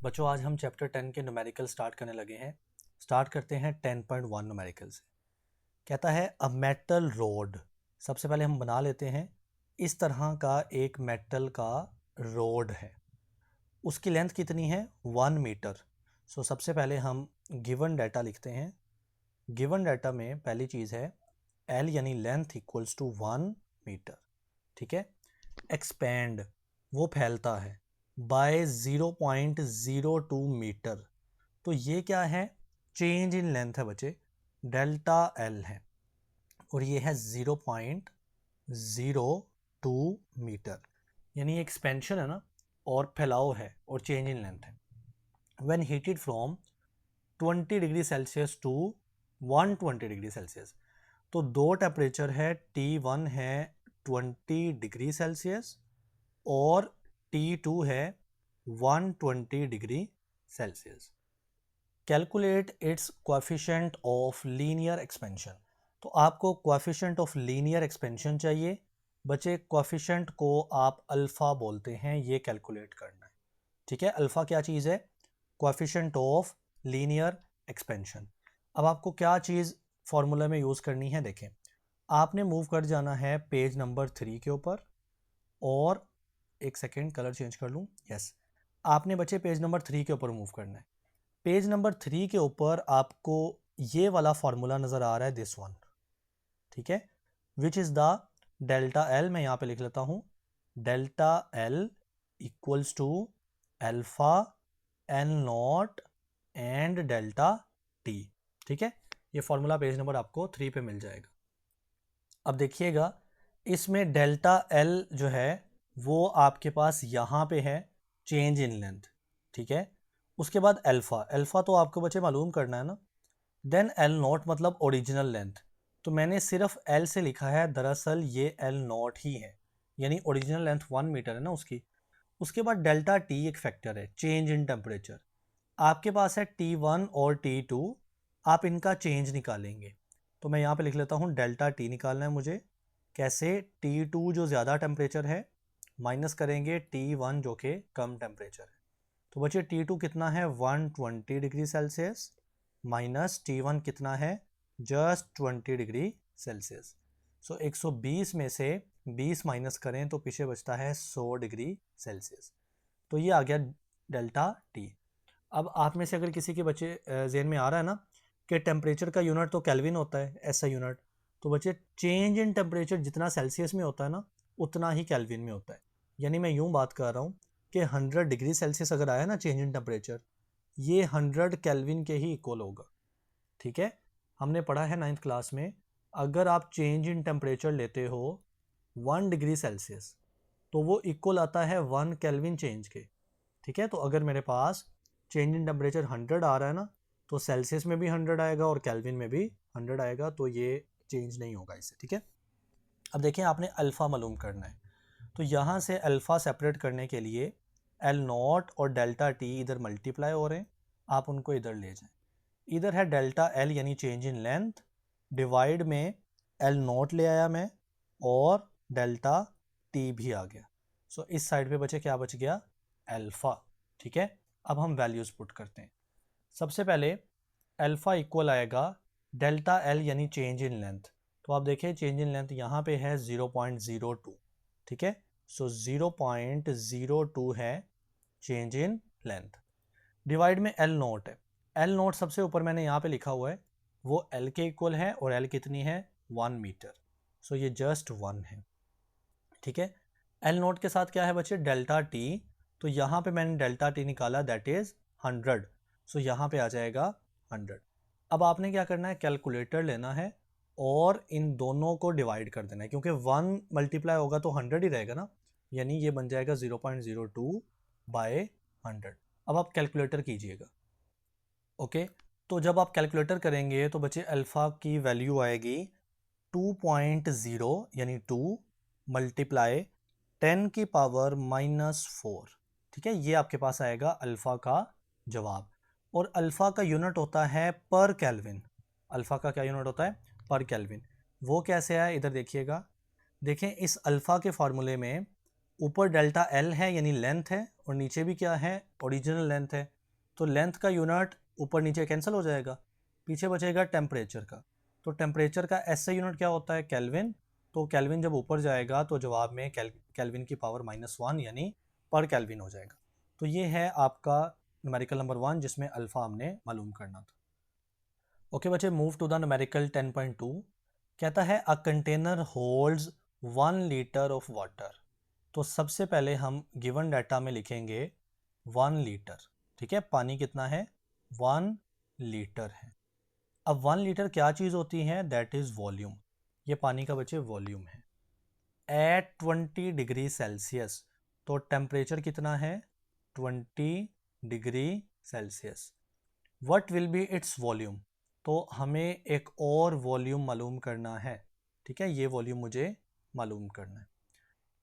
बच्चों आज हम चैप्टर 10 के न्यूमेरिकल स्टार्ट करने लगे हैं। स्टार्ट करते हैं 10.1 न्यूमेरिकल से। कहता है अ मेटल रोड। सबसे पहले हम बना लेते हैं। इस तरह का एक मेटल का रोड है, उसकी लेंथ कितनी है 1 मीटर। सो सबसे पहले हम गिवन डाटा लिखते हैं। गिवन डाटा में पहली चीज़ है एल यानी लेंथ इक्वल्स टू 1 मीटर। ठीक है। एक्सपेंड वो फैलता है बाय 0.02 मीटर। तो ये क्या है, चेंज इन लेंथ है बच्चे, डेल्टा एल है और ये है 0.02 मीटर, यानी एक्सपेंशन है ना और फैलाव है और चेंज इन लेंथ है। When heated from 20 degree Celsius to 120 degree Celsius. तो दो टेम्परेचर है, T1 है 20 डिग्री सेल्सियस और T2 है 120 degree Celsius. Calculate its coefficient of linear expansion. तो आपको कोएफिशिएंट ऑफ लीनियर एक्सपेंशन चाहिए बच्चे। कोएफिशिएंट को आप अल्फ़ा बोलते हैं, ये कैलकुलेट करना है। ठीक है, अल्फ़ा क्या चीज़ है, कोएफिशिएंट ऑफ लीनियर एक्सपेंशन। अब आपको क्या चीज़ फॉर्मूला में यूज़ करनी है, देखें आपने मूव कर जाना है पेज नंबर 3 के ऊपर और एक सेकेंड कलर चेंज कर लूँ, यस आपने बच्चे पेज नंबर 3 के ऊपर मूव करना है। पेज नंबर 3 के ऊपर आपको ये वाला फॉर्मूला नज़र आ रहा है, दिस वन। ठीक है, which is the delta L. मैं यहाँ पे लिख लेता हूँ delta L equals to alpha L not and delta T. ठीक है, ये फॉर्मूला पेज नंबर आपको 3 पे मिल जाएगा। अब देखिएगा इसमें डेल्टा एल जो है वो आपके पास यहाँ पे है, चेंज इन लेंथ। ठीक है, उसके बाद अल्फ़ा, अल्फ़ा तो आपको बच्चे मालूम करना है ना। देन एल नॉट मतलब ओरिजिनल लेंथ। तो मैंने सिर्फ एल से लिखा है, दरअसल ये एल नॉट ही है, यानी ओरिजिनल लेंथ 1 मीटर है ना उसकी। उसके बाद डेल्टा टी एक फैक्टर है, चेंज इन टेम्परेचर। आपके पास है T1 और T2, आप इनका चेंज निकालेंगे। तो मैं यहाँ पे लिख लेता हूँ डेल्टा टी निकालना है मुझे। कैसे, T2 जो ज़्यादा टेम्परेचर है माइनस करेंगे T1 जो कि कम टेम्परेचर है। तो बच्चे T2 कितना है 120 डिग्री सेल्सियस माइनस T1 कितना है जस्ट 20 डिग्री सेल्सियस। सो 120 में से 20 माइनस करें तो पीछे बचता है 100 डिग्री सेल्सियस। तो ये आ गया डेल्टा टी। अब आप में से अगर किसी के बच्चे जेन में आ रहा है ना कि टेम्परेचर का यूनिट तो केल्विन होता है, ऐसा यूनिट, तो बच्चे चेंज इन टेम्परेचर जितना सेल्सियस में होता है ना उतना ही केल्विन में होता है। यानी मैं यूँ बात कर रहा हूँ कि 100 डिग्री सेल्सियस अगर आया ना चेंज इन टेम्परेचर, ये 100 केल्विन के ही इक्वल होगा। ठीक है, हमने पढ़ा है 9th क्लास में, अगर आप चेंज इन टेम्परेचर लेते हो 1 डिग्री सेल्सियस तो वो इक्वल आता है 1 केल्विन चेंज के। ठीक है, तो अगर मेरे पास चेंज इन टेम्परेचर 100 आ रहा है ना तो सेल्सियस में भी 100 आएगा और केल्विन में भी 100 आएगा, तो ये चेंज नहीं होगा इससे। ठीक है, अब देखें आपने अल्फ़ा मालूम करना है, तो यहाँ से अल्फ़ा सेपरेट करने के लिए एल नॉट और डेल्टा टी इधर मल्टीप्लाई हो रहे हैं, आप उनको इधर ले जाएं। इधर है डेल्टा एल यानी चेंज इन लेंथ, डिवाइड में एल नॉट ले आया मैं और डेल्टा टी भी आ गया। सो इस साइड पे बचे क्या बच गया, अल्फ़ा। ठीक है, अब हम वैल्यूज़ पुट करते हैं। सबसे पहले अल्फ़ा इक्वल आएगा डेल्टा एल यानी चेंज इन लेंथ। तो आप देखिए चेंज इन लेंथ यहाँ पे है 0.02। ठीक है, सो 0.02 है चेंज इन लेंथ, डिवाइड में एल नोट है। एल नोट सबसे ऊपर मैंने यहाँ पे लिखा हुआ है, वो एल के इक्वल है और एल कितनी है 1 मीटर। सो ये जस्ट 1 है। ठीक है, एल नोट के साथ क्या है बच्चे, डेल्टा टी। तो यहाँ पे मैंने डेल्टा टी निकाला, दैट इज 100। सो यहाँ पे आ जाएगा 100। अब आपने क्या करना है, कैलकुलेटर लेना है और इन दोनों को डिवाइड कर देना है, क्योंकि 1 मल्टीप्लाई होगा तो 100 ही रहेगा ना, यानी ये बन जाएगा 0.02 बाय 100। अब आप कैलकुलेटर कीजिएगा। ओके, तो जब आप कैलकुलेटर करेंगे तो बच्चे अल्फ़ा की वैल्यू आएगी 2.0 यानी 2 मल्टीप्लाई 10 की पावर -4। ठीक है, ये आपके पास आएगा अल्फ़ा का जवाब। और अल्फ़ा का यूनिट होता है पर केल्विन। अल्फ़ा का क्या यूनिट होता है, पर केल्विन। वो कैसे है, इधर देखिएगा। देखें इस अल्फ़ा के फार्मूले में ऊपर डेल्टा एल है यानी लेंथ है, और नीचे भी क्या है, ओरिजिनल लेंथ है। तो लेंथ का यूनिट ऊपर नीचे कैंसिल हो जाएगा, पीछे बचेगा टेम्परेचर का। तो टेम्परेचर का ऐसा यूनिट क्या होता है, केल्विन। तो केल्विन जब ऊपर जाएगा तो जवाब में केल्विन की पावर -1 यानी पर केल्विन हो जाएगा। तो ये है आपका न्यूमेरिकल नंबर 1 जिसमें अल्फ़ा हमने मालूम करना था। ओके बच्चे, मूव टू द न्यूमेरिकल 10.2। कहता है a container holds 1 litre of water. तो सबसे पहले हम गिवन डाटा में लिखेंगे 1 लीटर। ठीक है, पानी कितना है, 1 लीटर है। अब 1 लीटर क्या चीज़ होती है, दैट इज़ वॉल्यूम। ये पानी का बच्चे वॉल्यूम है। एट 20 डिग्री सेल्सियस, तो टेम्परेचर कितना है, 20 degree Celsius. What will be its volume, तो हमें एक और वॉल्यूम मालूम करना है। ठीक है, ये वॉल्यूम मुझे मालूम करना है।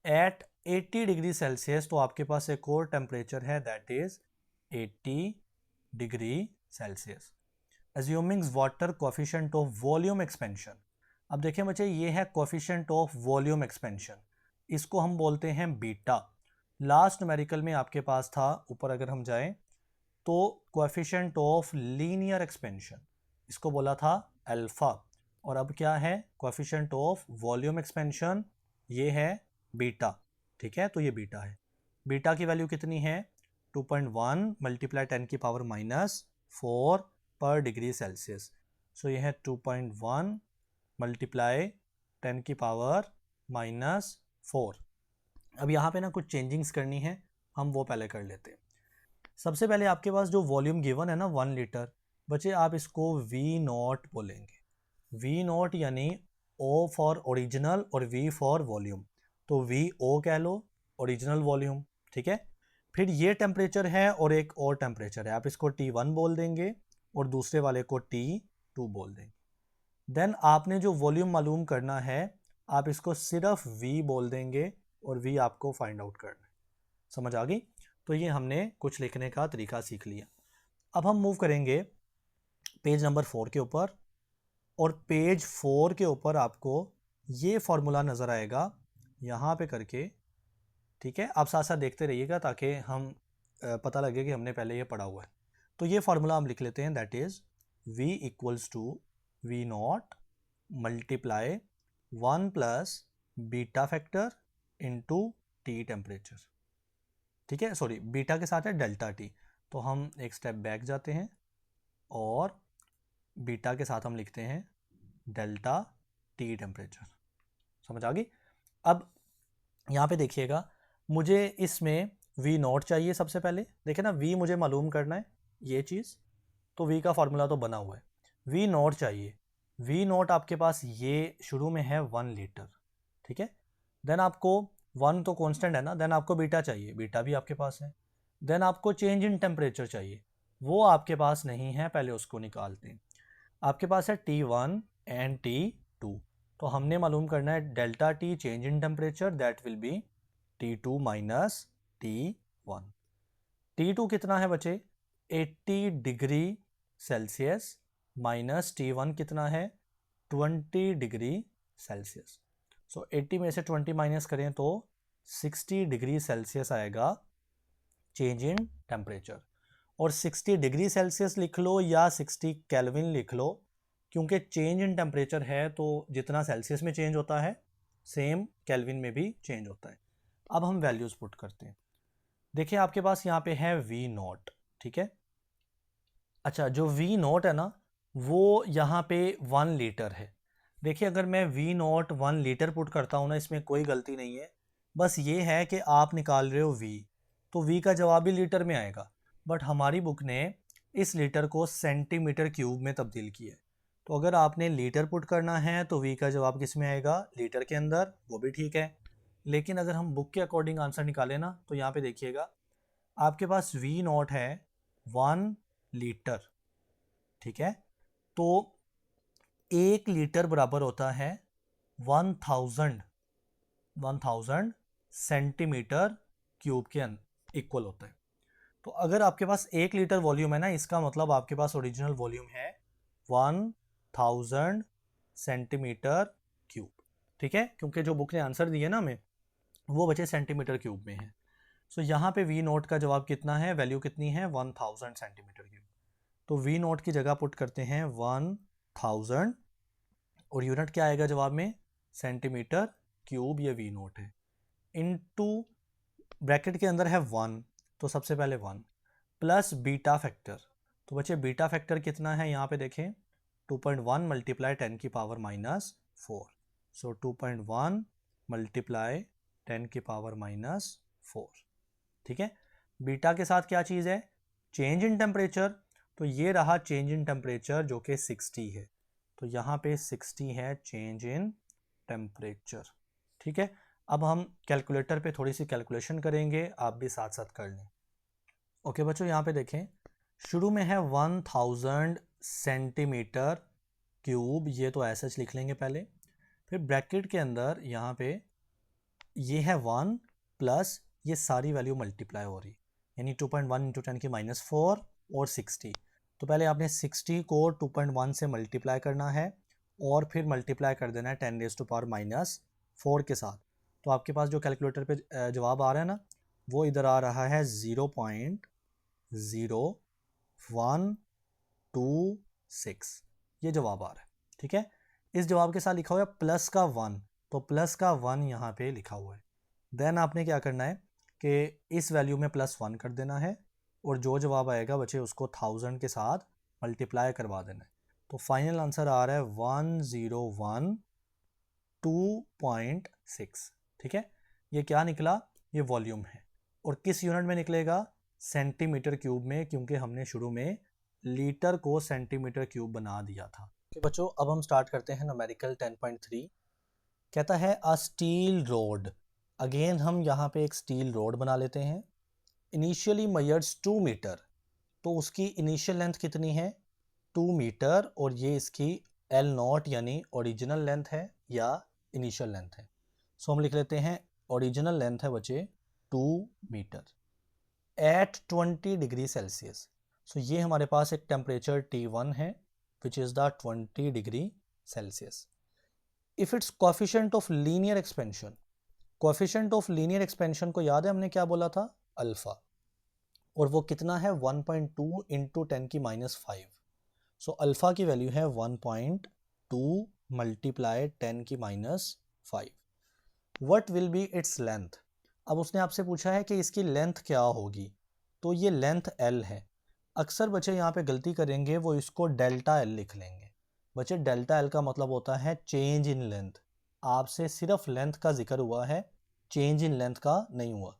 एट 80 डिग्री सेल्सियस, तो आपके पास एक और टेम्परेचर है, that is 80 degree Celsius. Assuming water coefficient of volume expansion. अब देखें बच्चे, ये है कोफिशिएंट ऑफ वॉल्यूम एक्सपेंशन, इसको हम बोलते हैं बीटा। लास्ट न्यूमेरिकल में आपके पास था, ऊपर अगर हम जाएं तो कोएफिशिएंट ऑफ लीनियर एक्सपेंशन, इसको बोला था अल्फा। और अब क्या है, कोएफिशिएंट ऑफ वॉल्यूम एक्सपेंशन, ये है बीटा। ठीक है, तो ये बीटा है। बीटा की वैल्यू कितनी है, 2.1 मल्टीप्लाई 10 की पावर -4 पर डिग्री सेल्सियस। सो ये है 2.1 मल्टीप्लाई 10 की पावर -4। अब यहाँ पे ना कुछ चेंजिंग्स करनी है, हम वो पहले कर लेते हैं। सबसे पहले आपके पास जो वॉल्यूम गिवन है ना 1 लीटर, बच्चे आप इसको V0 बोलेंगे। V0 यानी O फॉर ओरिजिनल और V फॉर वॉल्यूम, तो VO कह लो, ओरिजिनल वॉल्यूम। ठीक है, फिर ये टेम्परेचर है और एक और टेम्परेचर है, आप इसको T1 बोल देंगे और दूसरे वाले को T2 बोल देंगे। देन आपने जो वॉल्यूम मालूम करना है, आप इसको सिर्फ V बोल देंगे और V आपको फाइंड आउट करना है। समझ आ गई? तो ये हमने कुछ लिखने का तरीका सीख लिया। अब हम मूव करेंगे पेज नंबर 4 के ऊपर, और पेज 4 के ऊपर आपको ये फॉर्मूला नज़र आएगा यहाँ पे करके। ठीक है, आप साथ साथ देखते रहिएगा ताकि हम पता लगे कि हमने पहले ये पढ़ा हुआ है। तो ये फार्मूला हम लिख लेते हैं, that is V equals to V0 multiply 1 plus beta factor into T temperature. ठीक है, सॉरी, बीटा के साथ है डेल्टा टी, तो हम एक स्टेप बैक जाते हैं और बीटा के साथ हम लिखते हैं डेल्टा टी टेम्परेचर। समझ आ गई? अब यहाँ पे देखिएगा, मुझे इसमें V0 चाहिए। सबसे पहले देखें ना, V मुझे मालूम करना है ये चीज़, तो V का फॉर्मूला तो बना हुआ है, V0 चाहिए। V0 आपके पास ये शुरू में है 1 लीटर। ठीक है, देन आपको 1 तो कांस्टेंट है ना, देन आपको बीटा चाहिए, बीटा भी आपके पास है। देन आपको चेंज इन टेम्परेचर चाहिए, वो आपके पास नहीं है, पहले उसको निकालते हैं। आपके पास है T1 एंड T2, तो हमने मालूम करना है delta T change in temperature, that will be T2 minus T1। T2 कितना है बच्चे, 80 डिग्री सेल्सियस, माइनस T1 कितना है, 20 डिग्री सेल्सियस। सो 80 में से 20 माइनस करें तो 60 डिग्री सेल्सियस आएगा चेंज इन टेम्परेचर। और 60 डिग्री सेल्सियस लिख लो या 60 केल्विन लिख लो, क्योंकि चेंज इन टेम्परेचर है तो जितना सेल्सियस में चेंज होता है सेम केल्विन में भी चेंज होता है। अब हम वैल्यूज़ पुट करते हैं। देखिए आपके पास यहाँ पे है V0। ठीक है, अच्छा, जो V0 है ना, वो यहाँ पे 1 लीटर है। देखिए अगर मैं V0 1 लीटर पुट करता हूँ ना, इसमें कोई गलती नहीं है, बस ये है कि आप निकाल रहे हो V, तो V का जवाब भी लीटर में आएगा, बट हमारी बुक ने इस लीटर को सेंटीमीटर क्यूब में तब्दील किया है। तो अगर आपने लीटर पुट करना है तो V का जवाब किस में आएगा, लीटर के अंदर, वो भी ठीक है। लेकिन अगर हम बुक के अकॉर्डिंग आंसर निकालें ना, तो यहाँ पे देखिएगा आपके पास V0 है 1 लीटर। ठीक है, तो 1 लीटर बराबर होता है 1000 सेंटीमीटर क्यूब के इक्वल होता है। तो अगर आपके पास 1 लीटर वॉल्यूम है ना, इसका मतलब आपके पास ओरिजिनल वॉल्यूम है 1000 सेंटीमीटर क्यूब। ठीक है, क्योंकि जो बुक ने आंसर दिया ना हमें, वो बचे सेंटीमीटर क्यूब में है। सो यहाँ पे वी नोट का जवाब कितना है, वैल्यू कितनी है 1000 सेंटीमीटर क्यूब। तो वी नोट की जगह पुट करते हैं 1000 और यूनिट क्या आएगा जवाब में, सेंटीमीटर क्यूब, ये वी नोट है, इनटू ब्रैकेट के अंदर है 1, तो सबसे पहले 1 प्लस बीटा फैक्टर। तो बच्चे बीटा फैक्टर कितना है यहाँ पे देखें, 2.1 मल्टीप्लाई 10 की पावर माइनस 4। सो 2.1 मल्टीप्लाई 10 की पावर माइनस 4। ठीक है, बीटा के साथ क्या चीज़ है, चेंज इन टेम्परेचर। तो ये रहा चेंज इन टेम्परेचर जो कि 60 है, तो यहाँ पे 60 है चेंज इन टेम्परेचर। ठीक है, अब हम कैलकुलेटर पे थोड़ी सी कैलकुलेशन करेंगे, आप भी साथ साथ कर लें। ओके बच्चों, यहाँ पे देखें, शुरू में है 1000 सेंटीमीटर क्यूब, ये तो ऐसा लिख लेंगे पहले, फिर ब्रैकेट के अंदर यहाँ पे ये है 1 प्लस ये सारी वैल्यू मल्टीप्लाई हो रही, यानी 2.1 इंटू 10 की माइनस 4 और 60। तो पहले आपने 60 को 2.1 से मल्टीप्लाई करना है और फिर मल्टीप्लाई कर देना है 10 रेज़ टू पावर माइनस 4 के साथ। तो आपके पास जो कैलकुलेटर पे जवाब आ रहा है ना, वो इधर आ रहा है 0.0126, ये जवाब आ रहा है। ठीक है, इस जवाब के साथ लिखा हुआ है प्लस का 1, तो प्लस का 1 यहाँ पे लिखा हुआ है। देन आपने क्या करना है कि इस वैल्यू में प्लस 1 कर देना है और जो जवाब आएगा बच्चे उसको 1000 के साथ मल्टीप्लाई करवा देना है। तो फाइनल आंसर आ रहा है 1012.6। ठीक है, ये क्या निकला, ये वॉल्यूम है, और किस यूनिट में निकलेगा, सेंटीमीटर क्यूब में, क्योंकि हमने शुरू में लीटर को सेंटीमीटर क्यूब बना दिया था। okay, बच्चों अब हम स्टार्ट करते हैं न्यूमेरिकल 10.3। कहता है अ स्टील रोड, अगेन हम यहाँ पे एक स्टील रोड बना लेते हैं, इनिशियली मेजर्स 2 मीटर, तो उसकी इनिशियल लेंथ कितनी है 2 मीटर, और ये इसकी एल नॉट यानी ओरिजिनल लेंथ है या इनिशियल लेंथ है। सो हम लिख लेते हैं ओरिजिनल लेंथ है बच्चे 2 मीटर एट 20 डिग्री सेल्सियस। सो ये हमारे पास एक टेम्परेचर T1 है which is the 20 degree Celsius. If it's coefficient of linear expansion, coefficient of linear expansion को याद है हमने क्या बोला था, अल्फा, और वो कितना है 1.2 इंटू 10 की माइनस 5। सो अल्फा की वैल्यू है 1.2 मल्टीप्लाई 10 की minus 5। What will be its length, अब उसने आपसे पूछा है कि इसकी लेंथ क्या होगी, तो ये लेंथ L है। अक्सर बच्चे यहाँ पे गलती करेंगे, वो इसको डेल्टा L लिख लेंगे। बच्चे डेल्टा L का मतलब होता है चेंज इन लेंथ, आपसे सिर्फ लेंथ का जिक्र हुआ है, चेंज इन लेंथ का नहीं हुआ।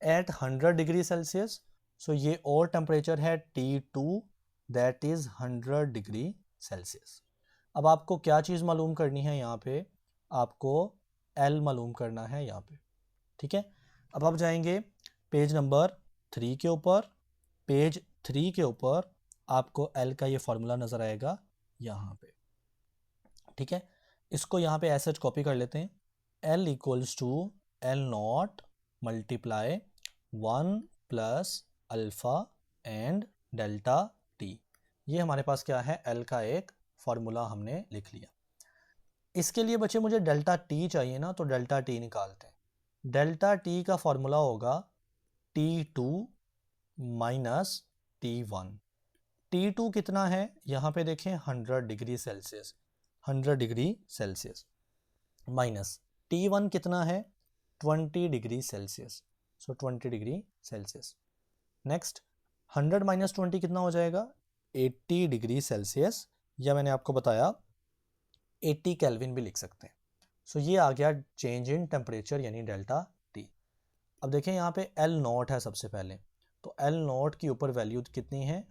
एट 100 डिग्री सेल्सियस, सो ये और टेम्परेचर है T2 that is 100 degree Celsius. अब आपको क्या चीज़ मालूम करनी है यहाँ पे, आपको L मालूम करना है यहाँ पे। ठीक है, अब आप जाएंगे पेज नंबर 3 के ऊपर, पेज 3 के ऊपर आपको L का ये फॉर्मूला नज़र आएगा यहाँ पे। ठीक है, इसको यहाँ पे ऐसे कॉपी कर लेते हैं, L equals to L not multiply 1 plus alpha and delta T। ये हमारे पास क्या है, L का एक फॉर्मूला हमने लिख लिया। इसके लिए बच्चे मुझे डेल्टा T चाहिए ना, तो डेल्टा T निकालते हैं। डेल्टा T का फॉर्मूला होगा T2 माइनस T1। T2 कितना है, यहाँ पे देखें 100 degree Celsius, 100 degree Celsius, minus T1 कितना है 20 degree Celsius, so 20 degree Celsius. Next 100 minus 20 कितना हो जाएगा 80 डिग्री सेल्सियस, या मैंने आपको बताया 80 केल्विन भी लिख सकते हैं। सो ये आ गया चेंज इन टेम्परेचर यानी डेल्टा T। अब देखें यहाँ पे L नॉट है सबसे पहले, तो L नॉट की ऊपर वैल्यू कितनी है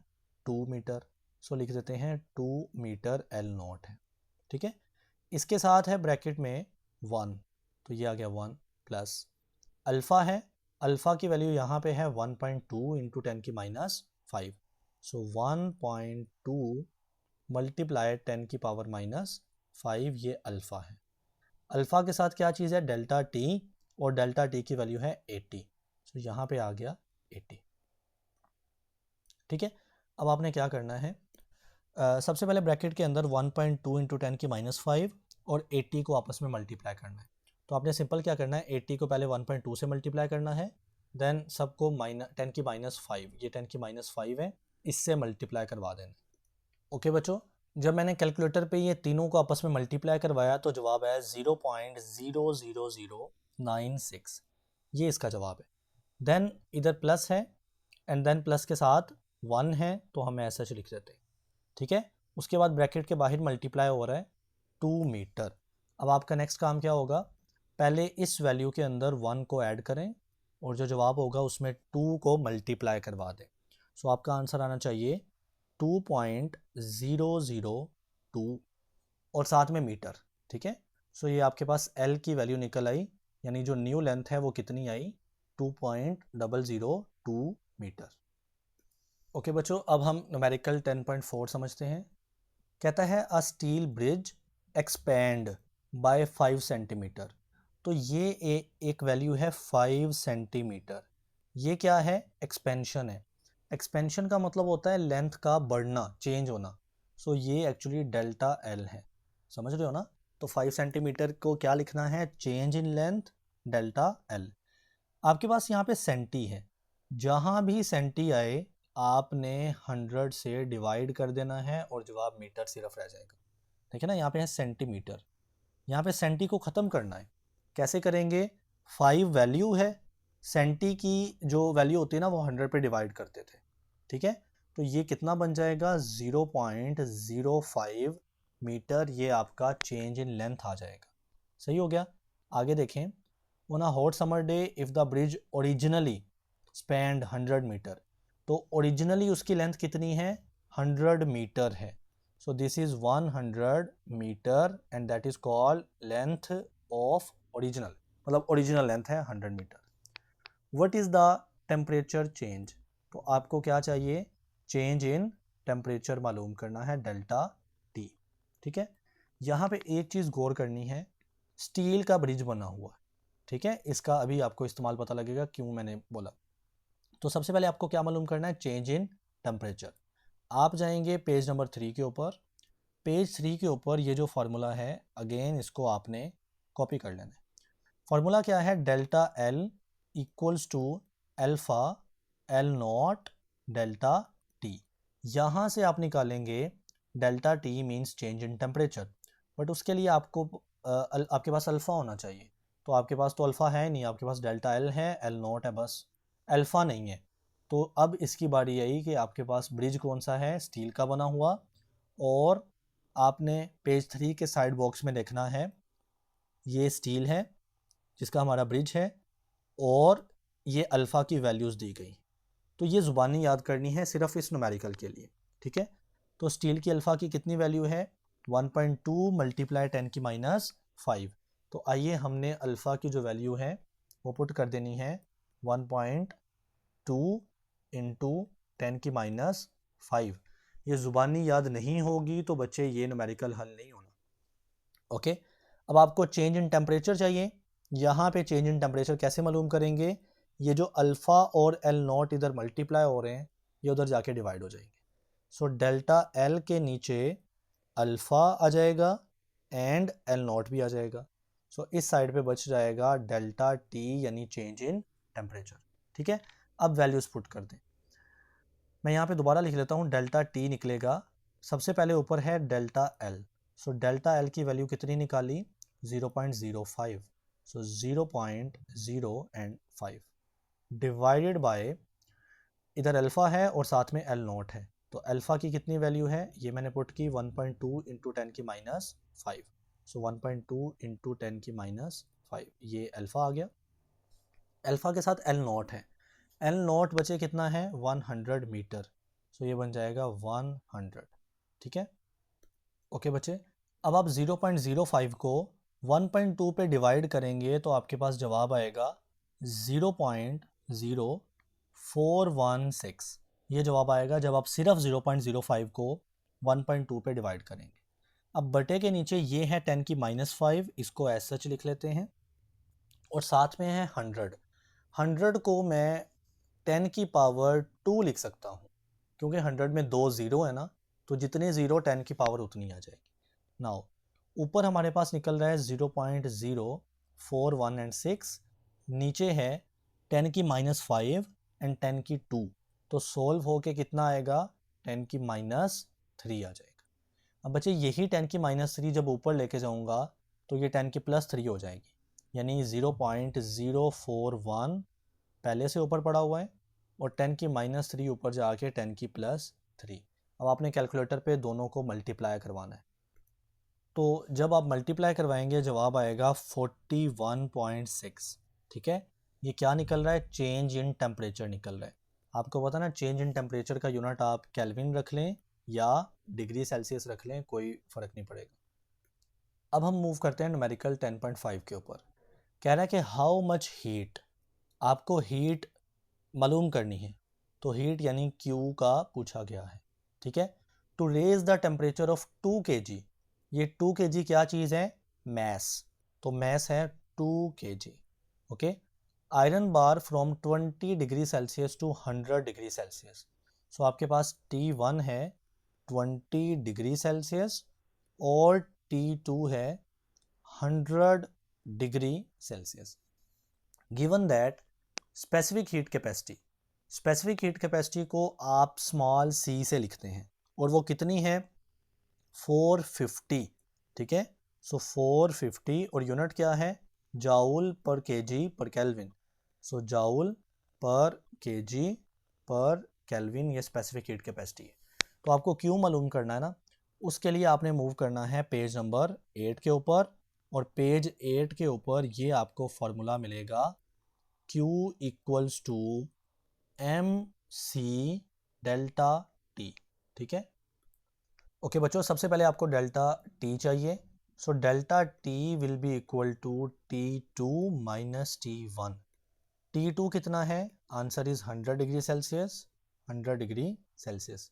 2 मीटर, सो लिख देते हैं 2 मीटर L नॉट है। ठीक है, इसके साथ है ब्रैकेट में 1, तो ये आ गया 1 प्लस अल्फ़ा है, अल्फ़ा की वैल्यू यहाँ पे है 1.2 इंटू 10 की माइनस 5, सो 1.2 मल्टीप्लाई 10 की पावर माइनस 5, ये अल्फ़ा है। अल्फ़ा के साथ क्या चीज़ है डेल्टा T, और डेल्टा T की वैल्यू है 80, तो यहाँ पे आ गया 80। ठीक है, अब आपने क्या करना है, सबसे पहले ब्रैकेट के अंदर 1.2 इंटू 10 की माइनस 5 और 80 को आपस में मल्टीप्लाई करना है। तो आपने सिंपल क्या करना है, 80 को पहले 1.2 से मल्टीप्लाई करना है, देन सबको 10 की -5, ये 10 की -5 है, इससे मल्टीप्लाई करवा देना। ओके बच्चों, जब मैंने कैलकुलेटर पे ये तीनों को आपस में मल्टीप्लाई करवाया तो जवाब है 0.00096, ये इसका जवाब है। देन इधर प्लस है एंड देन प्लस के साथ 1 है तो हम ऐसा लिख देते हैं, ठीक है। उसके बाद ब्रैकेट के बाहर मल्टीप्लाई हो रहा है 2 मीटर। अब आपका नेक्स्ट काम क्या होगा, पहले इस वैल्यू के अंदर 1 को ऐड करें और जो जवाब होगा उसमें 2 को मल्टीप्लाई करवा दें। सो आपका आंसर आना चाहिए 2.002 और साथ में मीटर, ठीक है। सो ये आपके पास L की वैल्यू निकल आई, यानी जो न्यू लेंथ है वो कितनी आई, 2.002 मीटर। ओके बच्चों, अब हम न्यूमेरिकल 10.4 समझते हैं। कहता है a steel bridge expand by 5 centimetre. तो ये एक वैल्यू है 5 सेंटीमीटर। ये क्या है, एक्सपेंशन है। एक्सपेंशन का मतलब होता है लेंथ का बढ़ना, चेंज होना। सो ये एक्चुअली डेल्टा एल है, समझ रहे हो ना। तो 5 सेंटीमीटर को क्या लिखना है, change in length delta L. आपके पास यहाँ पे सेंटी है, जहाँ भी सेंटी आए आपने 100 से डिवाइड कर देना है और जवाब मीटर सिर्फ रह जाएगा, ठीक है ना। यहाँ पे है सेंटीमीटर, यहाँ पे सेंटी को ख़त्म करना है। कैसे करेंगे, 5 वैल्यू है, सेंटी की जो वैल्यू होती है ना वो 100 पे डिवाइड करते थे, ठीक है। तो ये कितना बन जाएगा, 0.05 मीटर, ये आपका चेंज इन लेंथ आ जाएगा। सही हो गया। आगे देखें, on a hot summer day if the bridge originally spanned 100 meter. तो ओरिजिनली उसकी लेंथ कितनी है, 100 मीटर है। So this is 100 meter and that is called length of original, मतलब ओरिजिनल लेंथ है 100 meter. What is the temperature change, तो आपको क्या चाहिए, चेंज इन टेम्परेचर मालूम करना है, डेल्टा टी, ठीक है। यहाँ पे एक चीज़ गौर करनी है, स्टील का ब्रिज बना हुआ, ठीक है। इसका अभी आपको इस्तेमाल पता लगेगा क्यों मैंने बोला। तो सबसे पहले आपको क्या मालूम करना है, चेंज इन टेम्परेचर। आप जाएंगे पेज नंबर 3 के ऊपर। पेज 3 के ऊपर ये जो फार्मूला है, अगेन इसको आपने कॉपी कर लेना है। फार्मूला क्या है, delta L equals to alpha L not delta T. यहाँ से आप निकालेंगे delta T means change in temperature, but उसके लिए आपको आपके पास अल्फ़ा होना चाहिए। तो आपके पास तो अल्फ़ा है नहीं, आपके पास डेल्टा एल है, एल नॉट है बस, अल्फ़ा नहीं है। तो अब इसकी बारी आई कि आपके पास ब्रिज कौन सा है, स्टील का बना हुआ, और आपने पेज 3 के साइड बॉक्स में देखना है ये स्टील है जिसका हमारा ब्रिज है, और ये अल्फ़ा की वैल्यूज़ दी गई। तो ये ज़ुबानी याद करनी है सिर्फ इस न्यूमेरिकल के लिए, ठीक है। तो स्टील की अल्फ़ा की कितनी वैल्यू है, 1.2 मल्टीप्लाई 10 की -5। तो आइए हमने अल्फ़ा की जो वैल्यू है वो पुट कर देनी है 1.2 इंटू 10 की -5। ये ज़ुबानी याद नहीं होगी तो बच्चे ये न्यूमेरिकल हल नहीं होना, ओके। अब आपको चेंज इन टेम्परेचर चाहिए। यहाँ पे चेंज इन टेम्परेचर कैसे मालूम करेंगे, ये जो अल्फ़ा और एल नॉट इधर मल्टीप्लाई हो रहे हैं ये उधर जाके डिवाइड हो जाएंगे। सो डेल्टा एल के नीचे अल्फ़ा आ जाएगा एंड एल नॉट भी आ जाएगा। सो इस साइड पे बच जाएगा डेल्टा टी यानी चेंज इन टेम्परेचर, ठीक है। अब वैल्यूज़ पुट कर दें, मैं यहाँ पे दोबारा लिख लेता हूँ, डेल्टा टी निकलेगा, सबसे पहले ऊपर है delta L. So delta L की वैल्यू कितनी निकाली, 0.05। सो 0.05 डिवाइडेड बाय, इधर अल्फ़ा है और साथ में एल नॉट है, तो अल्फ़ा की कितनी वैल्यू है, ये मैंने पुट की 1.2 इंटू 10 की -5। सो 1.2 इंटू 10 की -5, ये अल्फ़ा आ गया। अल्फ़ा के साथ एल नॉट है, एल नॉट बचे कितना है, 100 मीटर। सो ये बन जाएगा 100, ठीक है। ओके बच्चे, अब आप 0.05 को 1.2 पे डिवाइड करेंगे तो आपके पास जवाब आएगा 0.0416। ये जवाब आएगा जब आप सिर्फ 0.05 को 1.2 पे डिवाइड करेंगे। अब बटे के नीचे ये है 10 की -5, इसको एज सच लिख लेते हैं, और साथ में है 100। 100 को मैं 10 की पावर 2 लिख सकता हूँ, क्योंकि 100 में 2 ज़ीरो है ना, तो जितने ज़ीरो 10 की पावर उतनी आ जाएगी। नाउ ऊपर हमारे पास निकल रहा है 4, 1 एंड 6, नीचे है 10 की -5 एंड 10 की 2, तो सोल्व होके कितना आएगा, 10 की -3 आ जाएगा। अब बच्चे यही 10 की -3 जब ऊपर लेके जाऊंगा तो ये 10 की +3 हो जाएगी, यानी 0.041 पहले से ऊपर पड़ा हुआ है और 10 की -3 ऊपर जाके 10 की +3। अब आपने कैलकुलेटर पे दोनों को मल्टीप्लाई करवाना है, तो जब आप मल्टीप्लाई करवाएंगे जवाब आएगा 41.6। ठीक है, ये क्या निकल रहा है, चेंज इन टेम्परेचर निकल रहा है। आपको पता ना चेंज इन टेम्परेचर का यूनिट आप केल्विन रख लें या डिग्री सेल्सियस रख लें, कोई फ़र्क नहीं पड़ेगा। अब हम मूव करते हैं न्यूमेरिकल 10.5 के ऊपर। कह रहा है कि हाउ मच हीट, आपको हीट मालूम करनी है, तो हीट यानी Q का पूछा गया है। ठीक है, to raise the temperature of 2 kg, ये 2 kg क्या चीज़ है, मैस, तो मैस है 2 kg। Okay, iron bar from 20 degree Celsius to 100 degree Celsius, so आपके पास T1 है 20 डिग्री सेल्सियस और T2 है 100 degree Celsius. Given that specific heat capacity, specific heat capacity को आप स्मॉल c से लिखते हैं और वो कितनी है, 450। ठीक है, सो 450 और यूनिट क्या है, joule per kg per kelvin, so joule per kg per kelvin, ये स्पेसिफिक हीट कैपेसिटी है। तो आपको क्यों मालूम करना है ना, उसके लिए आपने मूव करना है पेज नंबर 8 के ऊपर, और पेज 8 के ऊपर ये आपको फॉर्मूला मिलेगा Q equals to MC delta T। ठीक है, ओके बच्चों, सबसे पहले आपको डेल्टा T चाहिए, so delta T will be equal to T2 minus T1। T2 कितना है, answer is 100 degree Celsius, 100 degree Celsius,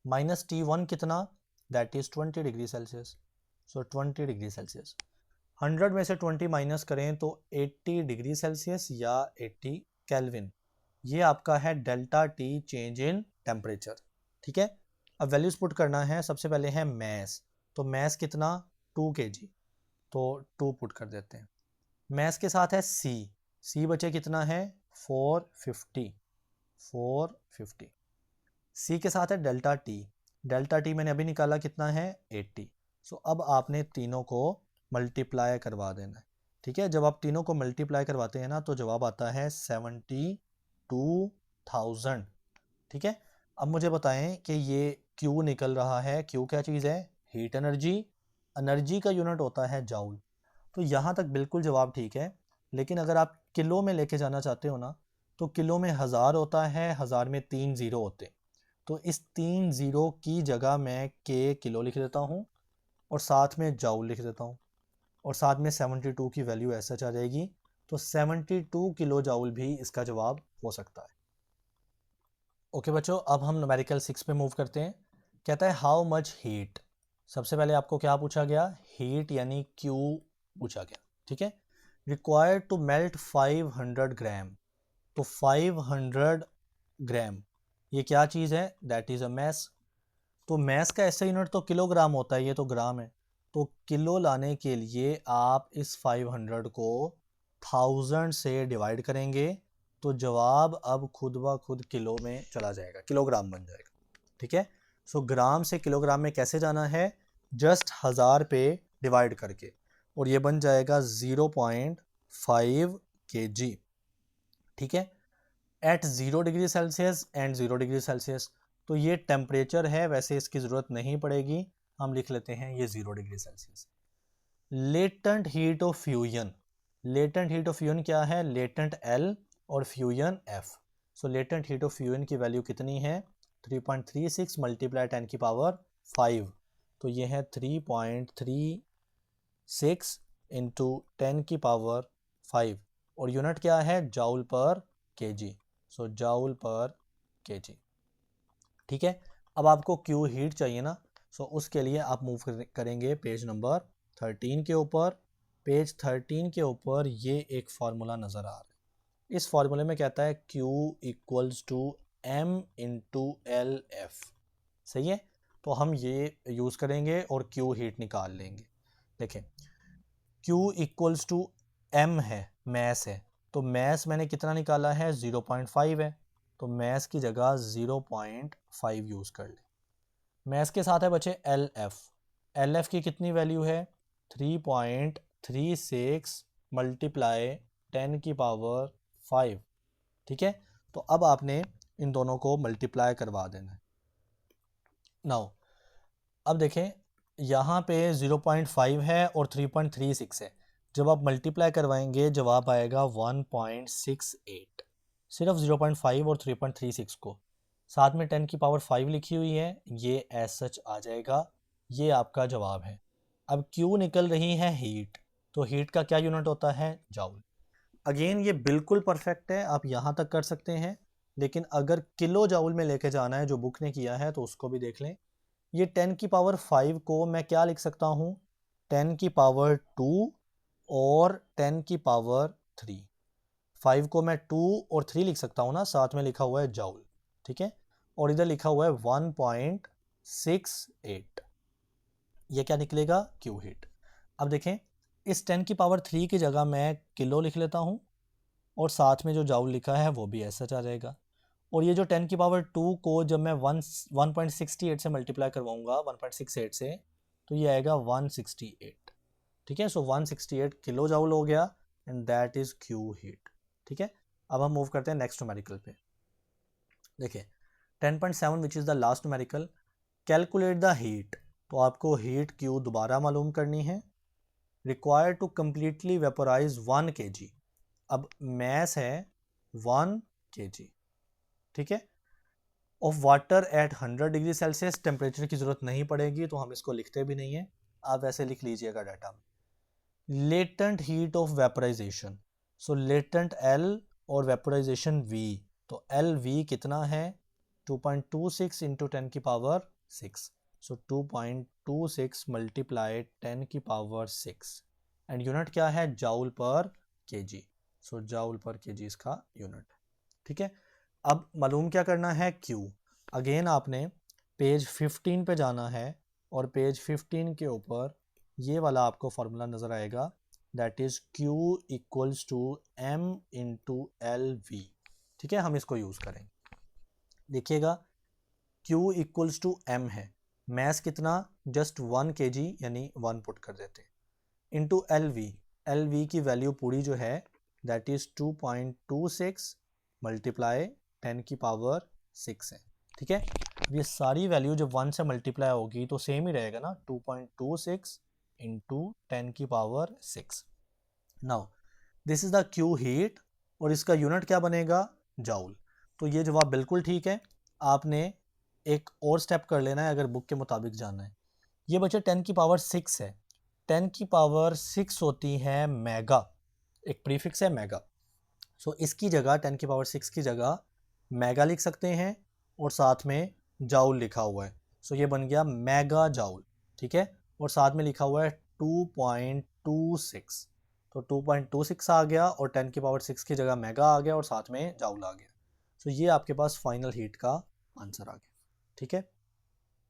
minus T1 कितना, that is 20 degree Celsius, so 20 degree Celsius. 100 में से 20 माइनस करें तो 80 डिग्री सेल्सियस या 80 kelvin, ये आपका है delta T change in temperature. ठीक है, अब वैल्यूज पुट करना है, सबसे पहले है मैस, तो मैस कितना 2 kg, तो 2 पुट कर देते हैं। मैस के साथ है C बचे कितना है 450, 450। C के साथ है डेल्टा T मैंने अभी निकाला कितना है 80। सो अब आपने तीनों को मल्टीप्लाई करवा देना है। ठीक है, जब आप तीनों को मल्टीप्लाई करवाते हैं ना तो जवाब आता है 72,000। ठीक है, अब मुझे बताएं कि ये Q निकल रहा है, Q क्या चीज़ है, हीट एनर्जी, एनर्जी का यूनिट होता है जाउल। तो यहाँ तक बिल्कुल जवाब ठीक है, लेकिन अगर आप किलो में लेके जाना चाहते हो ना, तो किलो में 1000 होता है, 1000 में 3 ज़ीरो होते, तो इस 3 ज़ीरो की जगह मैं K किलो लिख देता हूँ और साथ में जाउल लिख देता हूँ, और साथ में 72 की वैल्यू ऐसा आ जाएगी, तो 72 किलो जाउल भी इसका जवाब हो सकता है। ओके बच्चों, अब हम न्यूमेरिकल 6 पे मूव करते हैं। कहता है हाउ मच हीट, सबसे पहले आपको क्या पूछा गया, हीट यानी Q पूछा गया। ठीक है, रिक्वायर्ड टू मेल्ट 500 ग्राम, तो 500 ग्राम ये क्या चीज़ है, दैट इज़ अ मैस। तो मैस का ऐसा यूनिट तो किलोग्राम होता है, ये तो ग्राम है, तो किलो लाने के लिए आप इस 500 को 1000 से डिवाइड करेंगे, तो जवाब अब खुद ब खुद किलो में चला जाएगा, किलोग्राम बन जाएगा। ठीक है, सो ग्राम से किलोग्राम में कैसे जाना है, जस्ट 1000 पे डिवाइड करके, और ये बन जाएगा 0.5 kg। ठीक है, at 0 degree Celsius and 0 degree Celsius, तो ये टेम्परेचर है, वैसे इसकी ज़रूरत नहीं पड़ेगी, हम लिख लेते हैं ये 0 degree Celsius. Latent heat of fusion, latent heat of fusion क्या है, लेटेंट L और fusion F। So latent heat of fusion की वैल्यू कितनी है, 3.36 मल्टीप्लाई 10 की पावर 5, तो ये है 3.36 इंटू 10 की पावर 5, और यूनिट क्या है, जाउल पर केजी, सो जाउल पर केजी। ठीक है, अब आपको क्यू हीट चाहिए ना, सो उसके लिए आप मूव करेंगे पेज नंबर 13 के ऊपर। पेज 13 के ऊपर ये एक फार्मूला नज़र आ रहा है, इस फार्मूले में कहता है Q equals to M into L F. सही है, तो हम ये यूज़ करेंगे और Q हीट निकाल लेंगे। देखें, Q इक्वल्स टू m है, मैस है, तो मैस मैंने कितना निकाला है 0.5 है, तो मैस की जगह 0.5 यूज़ कर ले। मैस के साथ है बचे एल एफ की कितनी वैल्यू है 3.36 मल्टीप्लाई 10 की पावर 5। ठीक है, तो अब आपने इन दोनों को मल्टीप्लाई करवा देना है। नाउ अब देखें यहाँ पे 0.5 है और 3.36 है, जब आप मल्टीप्लाई करवाएंगे जवाब आएगा 1.68। सिर्फ 0.5 और 3.36 को, साथ में 10 की पावर 5 लिखी हुई है, ये एज सच आ जाएगा, ये आपका जवाब है। अब क्यू निकल रही है हीट, तो हीट का क्या यूनिट होता है जाउल। अगेन ये बिल्कुल परफेक्ट है, आप यहाँ तक कर सकते हैं, लेकिन अगर किलो जाउल में लेके जाना है जो बुक ने किया है तो उसको भी देख लें। ये 10 की पावर 5 को मैं क्या लिख सकता हूँ 10 की पावर 2 और 10 की पावर 3। 5 को मैं 2 और 3 लिख सकता हूँ ना, साथ में लिखा हुआ है जाउल। ठीक है, और इधर लिखा हुआ है 1.68, ये क्या निकलेगा क्यू हीट। अब देखें इस 10 की पावर 3 की जगह मैं किलो लिख लेता हूँ और साथ में जो जाउल लिखा है वो भी ऐसा आ जाएगा। और ये जो 10 की पावर 2 को जब मैं 1.68 से मल्टीप्लाई करवाऊंगा 1.68 से, तो ये आएगा 168। ठीक है, सो 168 किलो जाउल हो गया and that is Q heat. ठीक है, अब हम मूव करते हैं नेक्स्ट न्यूमेरिकल पे। देखिए 10.7 which is the last numerical, calculate the heat. तो आपको हीट क्यू दोबारा मालूम करनी है। Require to completely vaporise 1 kg। अब मैस है 1 kg। ठीक है, of water at 100 degree Celsius, temperature की जरूरत नहीं पड़ेगी तो हम इसको लिखते भी नहीं है, आप वैसे लिख लीजिएगा डाटा में। Latent heat of vaporisation, so latent L और वेपोराइजेशन वी, तो एल वी कितना है 2.26 इंटू 10 की पावर 6, सो 2.26 मल्टीप्लाई 10 की पावर 6 एंड यूनिट क्या है जाउल पर केजी, सो जाउल पर केजी इसका यूनिट। ठीक है, अब मालूम क्या करना है Q। अगेन आपने पेज 15 पे जाना है और पेज 15 के ऊपर ये वाला आपको फॉर्मूला नज़र आएगा, that is Q equals to M into L V. ठीक है, हम इसको यूज़ करेंगे। देखिएगा Q इक्वल्स टू M है, मैस कितना जस्ट 1 kg यानी 1 पुट कर देते हैं, इंटू एल वी की वैल्यू पूरी जो है दैट इज़ 2.26 मल्टीप्लाई 10 की पावर 6 है। ठीक है, ये सारी वैल्यू जब 1 से मल्टीप्लाई होगी तो सेम ही रहेगा ना, 2.26 इंटू 10 की power 6। Now this is the Q heat और इसका यूनिट क्या बनेगा जाउल। तो ये जवाब बिल्कुल ठीक है। आपने एक और स्टेप कर लेना है अगर बुक के मुताबिक जाना है। ये बचे 10 की पावर 6 है, 10 की पावर 6 होती है मेगा, एक प्रीफिक्स है मेगा, सो इसकी जगह 10 की पावर 6 की जगह मेगा लिख सकते हैं और साथ में जाउल लिखा हुआ है, सो ये बन गया मेगा जाउल। ठीक है, और साथ में लिखा हुआ है 2.26, तो 2.26 आ गया और 10 की पावर 6 की जगह मेगा आ गया और साथ में जाउल आ गया, सो ये आपके पास फाइनल हीट का आंसर आ गया। ठीक है।